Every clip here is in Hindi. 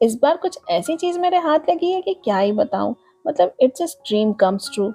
इस बार कुछ ऐसी चीज मेरे हाथ लगी है कि क्या ही बताऊं। मतलब it's a dream comes true.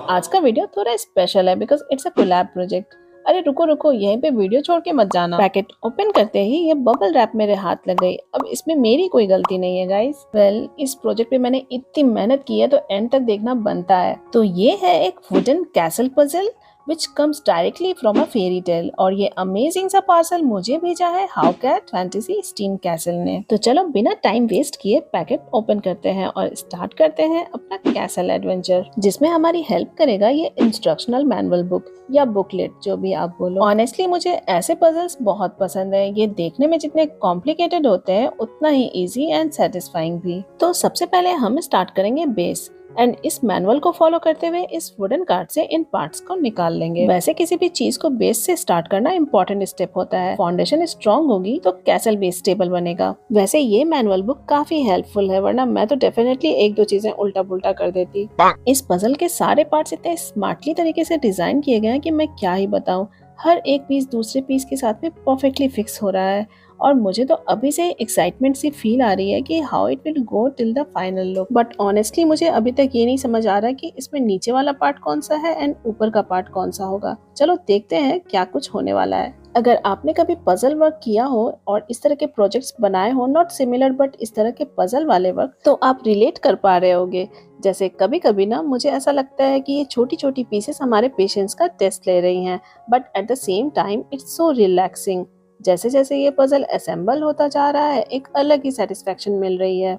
आज का वीडियो थोड़ा स्पेशल है because it's a collab project. अरे रुको रुको, यहीं पे वीडियो छोड़ के मत जाना। पैकेट ओपन करते ही ये बबल रैप मेरे हाथ लग गई। अब इसमें मेरी कोई गलती नहीं है गाइस। वेल, इस प्रोजेक्ट पे मैंने इतनी मेहनत की है तो एंड तक देखना बनता है। तो ये है एक wooden castle puzzle which comes directly from a fairy tale। और ये अमेजिंग सा पार्सल मुझे भेजा है how cat fantasy steam castle ने। तो चलो बिना टाइम वेस्ट किए पैकेट ओपन करते हैं और स्टार्ट करते हैं अपना कैसल एडवेंचर, जिसमें हमारी हेल्प करेगा ये इंस्ट्रक्शनल मैनुअल बुक या बुकलेट, जो भी आप बोलो। ऑनेस्टली मुझे ऐसे पजल्स बहुत पसंद है। ये देखने में जितने कॉम्प्लिकेटेड होते हैं उतना ही इजी एंड सेटिस्फाइंग भी। तो सबसे पहले हम स्टार्ट करेंगे बेस एंड इस मैनुअल को फॉलो करते हुए इस वुडन कार्ड से इन पार्ट्स को निकाल लेंगे। वैसे किसी भी चीज को बेस से स्टार्ट करना इम्पोर्टेंट स्टेप होता है। फाउंडेशन स्ट्रॉन्ग होगी तो कैसल बेस स्टेबल बनेगा। वैसे ये मैनुअल बुक काफी हेल्पफुल है, वरना मैं तो डेफिनेटली एक दो चीजें उल्टा पुल्टा कर देती। इस पजल के सारे पार्ट्स इतने स्मार्टली तरीके से डिजाइन किए गए हैं कि मैं क्या ही बताऊं। हर एक पीस दूसरे पीस के साथ में परफेक्टली फिक्स हो रहा है और मुझे तो अभी से एक्साइटमेंट सी फील आ रही है कि how it will go till the final look. But honestly मुझे अभी तक ये नहीं समझ आ रहा कि इसमें नीचे वाला पार्ट कौन सा है एंड ऊपर का पार्ट कौन सा होगा। चलो देखते हैं क्या कुछ होने वाला है। अगर आपने कभी पजल वर्क किया हो और इस तरह के प्रोजेक्ट्स बनाए हो, नॉट सिमिलर बट इस तरह के पजल वाले वर्क, तो आप रिलेट कर पा रहे होगे। जैसे कभी कभी ना मुझे ऐसा लगता है कि ये छोटी छोटी पीसेस हमारे पेशेंस का टेस्ट ले रही हैं, but at the same time it's so relaxing. जैसे जैसे ये पजल असेंबल होता जा रहा है एक अलग ही सेटिस्फेक्शन मिल रही है।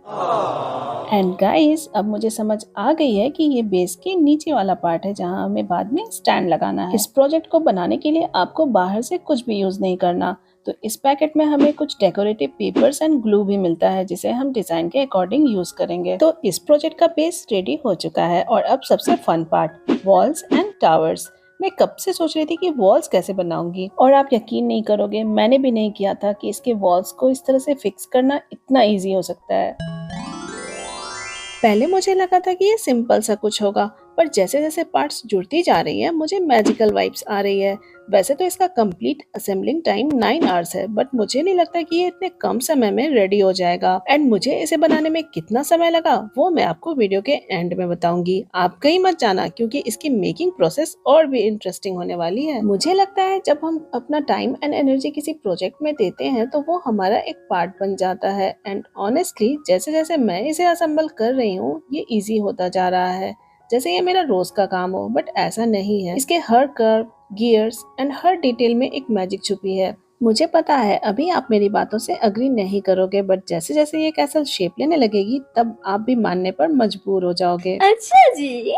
एंड गाइस, अब मुझे समझ आ गई है कि ये बेस के नीचे वाला पार्ट है जहां हमें बाद में स्टैंड लगाना है। इस प्रोजेक्ट को बनाने के लिए आपको बाहर से कुछ भी यूज नहीं करना। तो इस पैकेट में हमें कुछ डेकोरेटिव पेपर्स एंड ग्लू भी मिलता है जिसे हम डिजाइन के अकॉर्डिंग यूज करेंगे। तो इस प्रोजेक्ट का बेस रेडी हो चुका है और अब सबसे fun part, walls and towers. मैं कब से सोच रही थी कि वॉल्स कैसे बनाऊंगी, और आप यकीन नहीं करोगे, मैंने भी नहीं किया था कि इसके वॉल्स को इस तरह से फिक्स करना इतना इजी हो सकता है। पहले मुझे लगा था कि ये सिंपल सा कुछ होगा, पर जैसे जैसे पार्ट्स जुड़ती जा रही है मुझे मैजिकल वाइब्स आ रही है। वैसे तो इसका कंप्लीट असेंबलिंग टाइम 9 आवर्स है, बट मुझे नहीं लगता कि ये इतने कम समय में रेडी हो जाएगा। एंड मुझे इसे बनाने में कितना समय लगा वो मैं आपको वीडियो के एंड में बताऊंगी। आप कहीं मत जाना क्योंकि इसकी मेकिंग प्रोसेस और भी इंटरेस्टिंग होने वाली है। मुझे लगता है जब हम अपना टाइम एंड एनर्जी किसी प्रोजेक्ट में देते हैं तो वो हमारा एक पार्ट बन जाता है। एंड ऑनेस्टली जैसे जैसे मैं इसे असेंबल कर रही हूँ ये इजी होता जा रहा है, जैसे ये मेरा रोज का काम हो। बट ऐसा नहीं है, इसके हर कर्व, गियर्स एंड हर डिटेल में एक मैजिक छुपी है। मुझे पता है अभी आप मेरी बातों से अग्री नहीं करोगे, बट जैसे जैसे ये कैसल शेप लेने लगेगी तब आप भी मानने पर मजबूर हो जाओगे। अच्छा जी,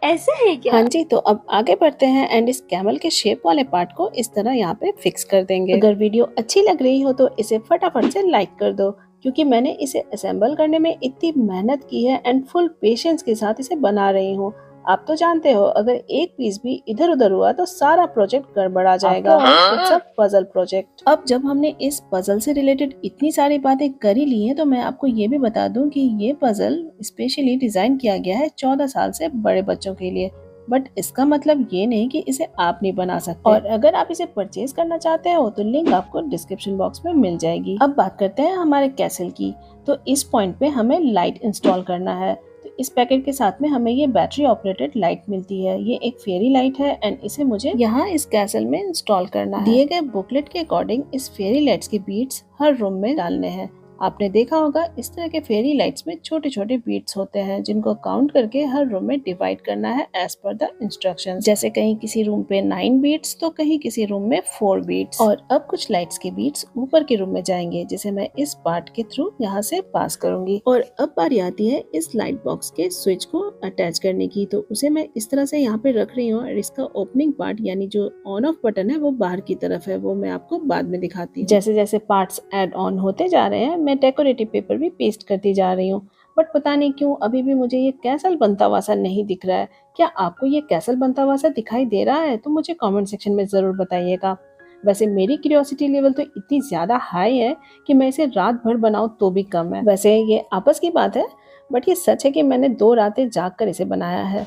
ऐसा है क्या? हाँ जी, तो अब आगे बढ़ते हैं एंड इस कैमल के शेप वाले पार्ट को इस तरह यहाँ पे फिक्स कर देंगे। अगर वीडियो अच्छी लग रही हो तो इसे फटाफट से लाइक कर दो, क्योंकि मैंने इसे असेंबल करने में इतनी मेहनत की है एंड फुल पेशेंस के साथ इसे बना रही हूँ। आप तो जानते हो अगर एक पीस भी इधर उधर हुआ तो सारा प्रोजेक्ट गड़बड़ा जाएगा। It's a puzzle project. अब जब हमने इस पजल से रिलेटेड इतनी सारी बातें कर ही ली हैं तो मैं आपको ये भी बता दूं कि ये पजल स्पेशली डिजाइन किया गया है 14 साल से बड़े बच्चों के लिए। बट इसका मतलब ये नहीं कि इसे आप नहीं बना सकते। और अगर आप इसे परचेज करना चाहते हो तो लिंक आपको डिस्क्रिप्शन बॉक्स में मिल जाएगी। अब बात करते हैं हमारे कैसल की। तो इस पॉइंट पे हमें लाइट इंस्टॉल करना है। तो इस पैकेट के साथ में हमें ये बैटरी ऑपरेटेड लाइट मिलती है। ये एक फेरी लाइट है एंड इसे मुझे यहाँ इस कैसल में इंस्टॉल करना है। दिए गए बुकलेट के अकॉर्डिंग इस फेरी लाइट्स के बीट्स हर रूम में डालने हैं। आपने देखा होगा इस तरह के फेरी लाइट्स में छोटे छोटे बीट्स होते हैं जिनको काउंट करके हर रूम में डिवाइड करना है एज पर द इंस्ट्रक्शंस। जैसे कहीं किसी रूम पे 9 बीट्स तो कहीं किसी रूम में 4 बीट्स। और अब कुछ लाइट्स के बीट्स ऊपर के रूम में जाएंगे जिसे मैं इस पार्ट के थ्रू यहाँ से पास करूंगी। और अब बारी आती है इस लाइट बॉक्स के स्विच को अटैच करने की। तो उसे मैं इस तरह से यहाँ पे रख रही हूँ और इसका ओपनिंग पार्ट यानी जो ऑन ऑफ बटन है वो बाहर की तरफ है, वो मैं आपको बाद में दिखाती हूँ। जैसे जैसे पार्ट्स एड ऑन होते जा रहे हैं मैं डेकोरेटिव पेपर भी पेस्ट करती जा रही हूँ, बट पता नहीं क्यों अभी भी मुझे ये कैसल बनता हुआ सा नहीं दिख रहा है। क्या आपको ये कैसल बनता हुआ सा दिखाई दे रहा है? तो मुझे कमेंट सेक्शन में जरूर बताइएगा। वैसे मेरी क्यूरियोसिटी लेवल तो इतनी ज्यादा हाई है कि मैं इसे रात भर बनाऊं तो भी कम है। वैसे ये आपस की बात है, बट ये सच है कि मैंने 2 रातें जाग कर इसे बनाया है।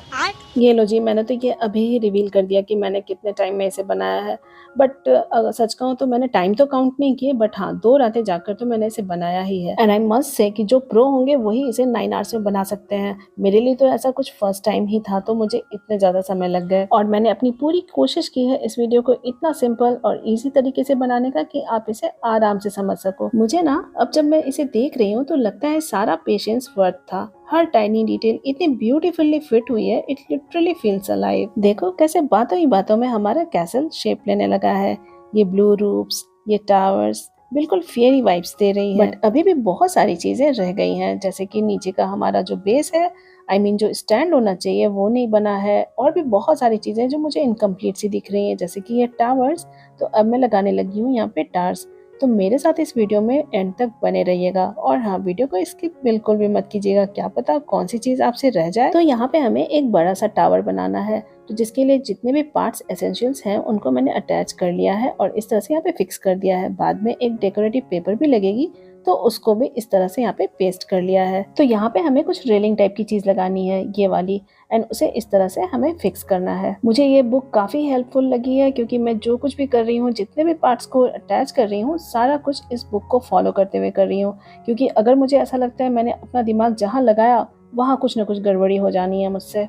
ये लो जी, मैंने तो ये अभी ही रिवील कर दिया कि मैंने कितने टाइम में इसे बनाया है। बट अगर सच कहूँ तो मैंने टाइम तो काउंट नहीं किए, बट हाँ, 2 रातें जागकर तो मैंने इसे बनाया ही है। एंड आई मस्ट से कि जो प्रो होंगे वही इसे 9 आवर्स में बना सकते हैं। मेरे लिए तो ऐसा कुछ फर्स्ट टाइम ही था, तो मुझे इतने ज़्यादा समय लग गए। और मैंने अपनी पूरी कोशिश की है इस वीडियो को इतना सिंपल और ईज़ी तरीके से बनाने का कि आप इसे आराम से समझ सको। मुझे ना अब जब मैं इसे देख रही हूँ तो लगता है सारा पेशेंस वर्थ था। हर टाइनी डिटेल इतनी ब्यूटीफुली फिट हुई है, इट लिटरली फील्स अलाइव। देखो कैसे बातों ही बातों में हमारा कैसल शेप लेने लगा है। ये ब्लू रूफ्स, ये टावर्स बिल्कुल फेयरी वाइब्स दे रही हैं। बट अभी भी बहुत सारी चीजें रह गई हैं, जैसे कि नीचे का हमारा जो बेस है, जो स्टैंड होना चाहिए वो नहीं बना है। और भी बहुत सारी चीजें जो मुझे इनकम्प्लीट सी दिख रही हैं, जैसे कि ये टावर्स। तो अब मैं लगाने लगी हूँ यहाँ पे टार्स। तो मेरे साथ इस वीडियो में एंड तक बने रहिएगा। और हाँ, वीडियो को स्किप बिल्कुल भी मत कीजिएगा, क्या पता कौन सी चीज आपसे रह जाए। तो यहाँ पे हमें एक बड़ा सा टावर बनाना है, तो जिसके लिए जितने भी पार्ट्स एसेंशियल्स हैं उनको मैंने अटैच कर लिया है और इस तरह से यहाँ पे फिक्स कर दिया है। बाद में एक डेकोरेटिव पेपर भी लगेगी, तो उसको भी इस तरह से यहाँ पे पेस्ट कर लिया है। तो यहाँ पे हमें कुछ रेलिंग टाइप की चीज लगानी है, ये वाली, एंड उसे इस तरह से हमें फिक्स करना है। मुझे ये बुक काफी हेल्पफुल लगी है, क्योंकि मैं जो कुछ भी कर रही हूँ, जितने भी पार्ट्स को अटैच कर रही हूँ, सारा कुछ इस बुक को फॉलो करते हुए कर रही हूँ। क्योंकि अगर मुझे ऐसा लगता है मैंने अपना दिमाग जहाँ लगाया वहाँ कुछ ना कुछ गड़बड़ी हो जानी है मुझसे।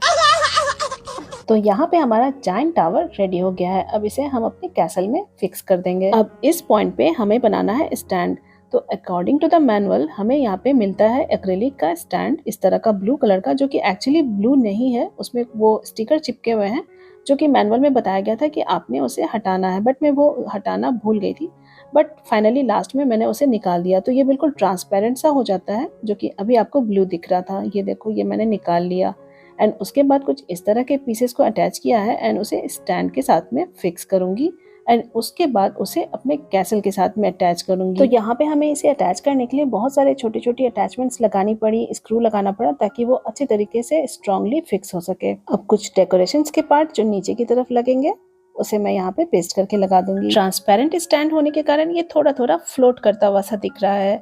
तो यहाँ पे हमारा जायंट टावर रेडी हो गया है। अब इसे हम अपने कैसल में फिक्स कर देंगे। अब इस पॉइंट पे हमें बनाना है स्टैंड। तो अकॉर्डिंग टू द मैनुअल हमें यहाँ पे मिलता है एक्रेलिक का स्टैंड, इस तरह का ब्लू कलर का, जो कि एक्चुअली ब्लू नहीं है, उसमें वो स्टिकर चिपके हुए हैं, जो कि मैनुअल में बताया गया था कि आपने उसे हटाना है, बट मैं वो हटाना भूल गई थी। बट फाइनली लास्ट में मैंने उसे निकाल दिया, तो ये बिल्कुल ट्रांसपेरेंट सा हो जाता है, जो कि अभी आपको ब्लू दिख रहा था। ये देखो, ये मैंने निकाल लिया। एंड उसके बाद कुछ इस तरह के पीसेस को अटैच किया है एंड उसे स्टैंड के साथ में फिक्स करूंगी। एंड उसके बाद उसे अपने कैसल के साथ में अटैच करूंगी। तो यहाँ पे हमें इसे अटैच करने के लिए बहुत सारे छोटी छोटी अटैचमेंट्स लगानी पड़ी, स्क्रू लगाना पड़ा, ताकि वो अच्छे तरीके से स्ट्रांगली फिक्स हो सके। अब कुछ डेकोरेशंस के पार्ट जो नीचे की तरफ लगेंगे उसे मैं यहाँ पे पेस्ट करके लगा दूंगी। ट्रांसपेरेंट स्टैंड होने के कारण ये थोड़ा थोड़ा फ्लोट करता हुआ सा दिख रहा है।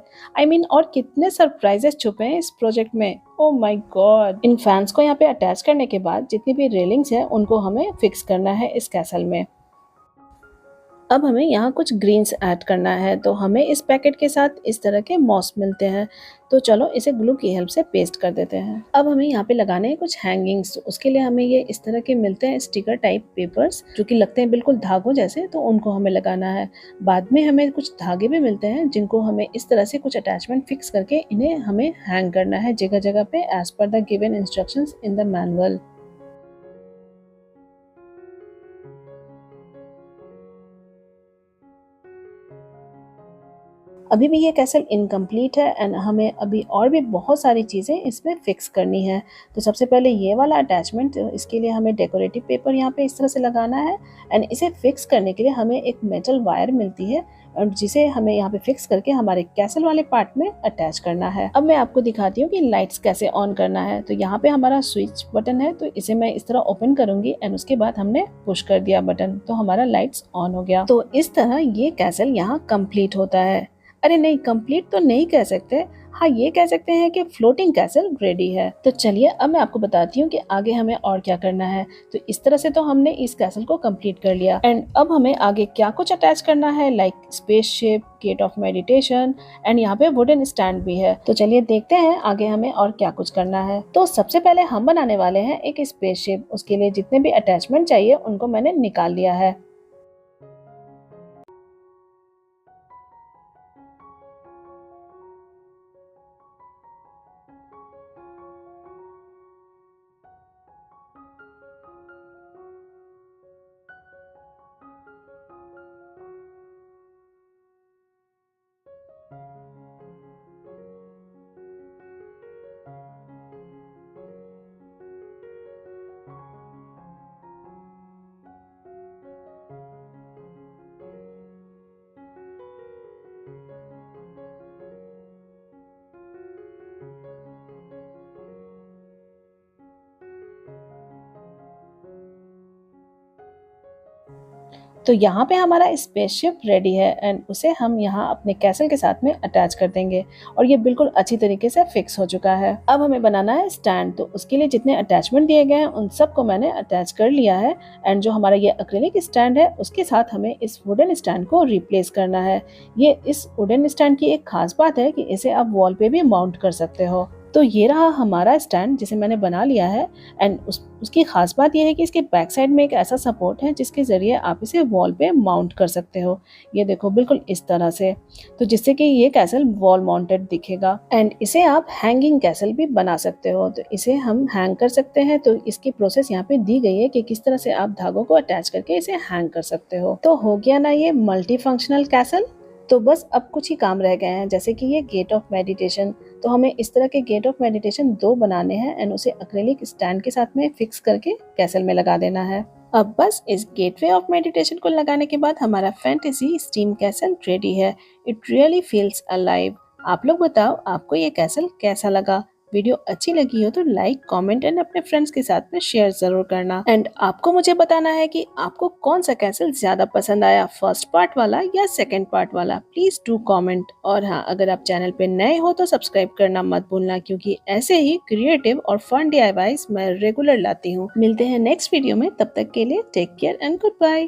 और कितने सरप्राइजेस छुपे हैं इस प्रोजेक्ट में, oh my God. In fans को यहाँ पे अटैच करने के बाद जितनी भी रेलिंग्स हैं उनको हमें फिक्स करना है इस कैसल में। अब हमें यहाँ कुछ ग्रीन्स ऐड करना है, तो हमें इस पैकेट के साथ इस तरह के मॉस मिलते हैं। तो चलो इसे ग्लू की हेल्प से पेस्ट कर देते हैं। अब हमें यहाँ पे लगाने हैं कुछ हैंगिंग्स। उसके लिए हमें ये इस तरह के मिलते हैं स्टिकर टाइप पेपर्स, जो कि लगते हैं बिल्कुल धागों जैसे, तो उनको हमें लगाना है। बाद में हमें कुछ धागे भी मिलते हैं, जिनको हमें इस तरह से कुछ अटैचमेंट फिक्स करके इन्हें हमें हैंग करना है जगह जगह पे, एज पर the given instructions in the manual. अभी भी ये कैसल इनकम्प्लीट है एंड हमें अभी और भी बहुत सारी चीज़ें इसमें फिक्स करनी है। तो सबसे पहले ये वाला अटैचमेंट, इसके लिए हमें डेकोरेटिव पेपर यहाँ पे इस तरह से लगाना है। एंड इसे फिक्स करने के लिए हमें एक मेटल वायर मिलती है, और जिसे हमें यहाँ पे फिक्स करके हमारे कैसल वाले पार्ट में अटैच करना है। अब मैं आपको दिखाती हूँ कि लाइट्स कैसे ऑन करना है। तो यहाँ पे हमारा स्विच बटन है, तो इसे मैं इस तरह ओपन करूंगी एंड उसके बाद हमने पुश कर दिया बटन, तो हमारा लाइट्स ऑन हो गया। तो इस तरह ये कैसल यहाँ कंप्लीट होता है। अरे नहीं, कंप्लीट तो नहीं कह सकते, हाँ ये कह सकते हैं कि फ्लोटिंग कैसल रेडी है। तो चलिए अब मैं आपको बताती हूँ कि आगे हमें और क्या करना है। तो इस तरह से तो हमने इस कैसल को कंप्लीट कर लिया, एंड अब हमें आगे क्या कुछ अटैच करना है, like spaceship, gate of meditation, and यहाँ पे वुडन स्टैंड भी है। तो चलिए देखते हैं आगे हमें और क्या कुछ करना है। तो सबसे पहले हम बनाने वाले हैं एक स्पेसशिप। उसके लिए जितने भी अटैचमेंट चाहिए उनको मैंने निकाल लिया है। तो यहाँ पे हमारा स्पेसशिप रेडी है एंड उसे हम यहाँ अपने कैसल के साथ में अटैच कर देंगे और ये बिल्कुल अच्छी तरीके से फिक्स हो चुका है। अब हमें बनाना है स्टैंड, तो उसके लिए जितने अटैचमेंट दिए गए हैं उन सबको मैंने अटैच कर लिया है एंड जो हमारा ये एक्रिलिक स्टैंड है उसके साथ हमें इस वुडन स्टैंड को रिप्लेस करना है। ये इस वुडन स्टैंड की एक खास बात है कि इसे आप वॉल पे भी माउंट कर सकते हो। तो ये रहा हमारा स्टैंड जिसे मैंने बना लिया है एंड उसकी खास बात यह है कि इसके बैक साइड में एक ऐसा सपोर्ट है जिसके ज़रिए आप इसे वॉल पे माउंट कर सकते हो। ये देखो बिल्कुल इस तरह से, तो जिससे कि ये कैसल वॉल माउंटेड दिखेगा एंड इसे आप हैंगिंग कैसल भी बना सकते हो। तो इसे हम हैंग कर सकते हैं, तो इसकी प्रोसेस यहाँ पे दी गई है कि किस तरह से आप धागों को अटैच करके इसे हैंग कर सकते हो। तो हो गया ना ये मल्टी फंक्शनल कैसल। तो बस अब कुछ ही काम रह गए हैं, जैसे कि ये गेट ऑफ मेडिटेशन। तो हमें इस तरह के गेट ऑफ मेडिटेशन 2 बनाने हैं एंड उसे एक्रिलिक स्टैंड के साथ में फिक्स करके कैसल में लगा देना है। अब बस इस गेटवे ऑफ मेडिटेशन को लगाने के बाद हमारा फैंटेसी स्टीम कैसल रेडी है। It really feels alive. आप लोग बताओ आपको ये कैसल कैसा लगा? वीडियो अच्छी लगी हो तो लाइक, कमेंट एंड अपने फ्रेंड्स के साथ में शेयर जरूर करना एंड आपको मुझे बताना है कि आपको कौन सा कैसल ज्यादा पसंद आया, फर्स्ट पार्ट वाला या सेकंड पार्ट वाला। Please do comment. और हाँ, अगर आप चैनल पे नए हो तो सब्सक्राइब करना मत भूलना, क्योंकि ऐसे ही क्रिएटिव और फन DIYs मैं रेगुलर लाती हूँ। मिलते हैं नेक्स्ट वीडियो में, तब तक के लिए take care and good bye.